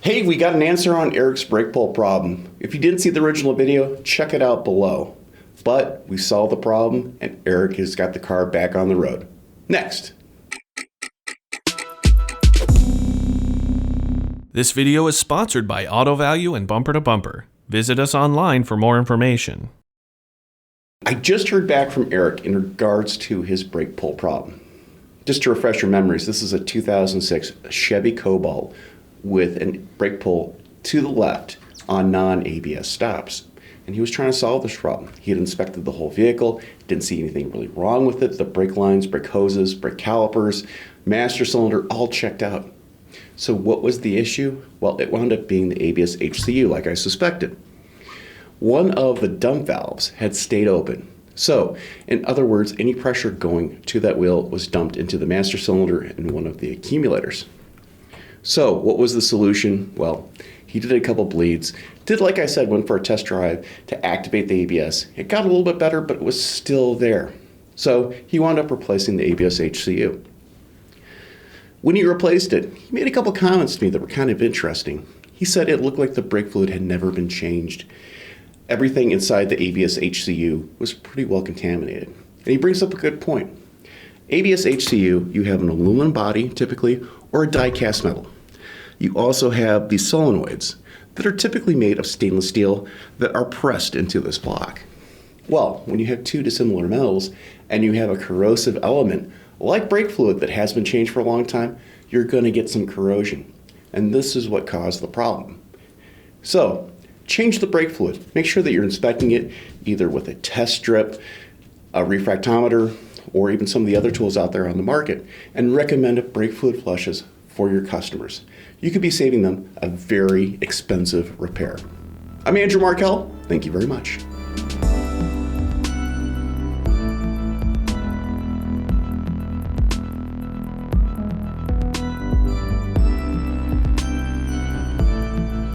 Hey, we got an answer on Eric's brake pull problem. If you didn't see the original video, check it out below. But we solved the problem and Eric has got the car back on the road. Next. This video is sponsored by Auto Value and Bumper to Bumper. Visit us online for more information. I just heard back from Eric in regards to his brake pull problem. Just to refresh your memories, this is a 2006 Chevy Cobalt with a brake pull to the left on non-ABS stops. And he was trying to solve this problem. He had inspected the whole vehicle, didn't see anything really wrong with it. The brake lines, brake hoses, brake calipers, master cylinder, all checked out. So what was the issue? Well, it wound up being the ABS HCU, like I suspected. One of the dump valves had stayed open. So, in other words, any pressure going to that wheel was dumped into the master cylinder and one of the accumulators. So, what was the solution? Well, he did a couple bleeds, did, like I said, went for a test drive to activate the ABS. It got a little bit better, but it was still there. So, he wound up replacing the ABS HCU. When he replaced it, he made a couple comments to me that were kind of interesting. He said it looked like the brake fluid had never been changed. Everything inside the ABS HCU was pretty well contaminated. And he brings up a good point. ABS HCU, you have an aluminum body typically, or a die-cast metal. You also have these solenoids that are typically made of stainless steel that are pressed into this block. Well, when you have two dissimilar metals and you have a corrosive element like brake fluid that has been changed for a long time, you're going to get some corrosion. And this is what caused the problem. So, change the brake fluid. Make sure that you're inspecting it either with a test strip, a refractometer, or even some of the other tools out there on the market, and recommend brake fluid flushes for your customers. You could be saving them a very expensive repair. I'm Andrew Markel. Thank you very much.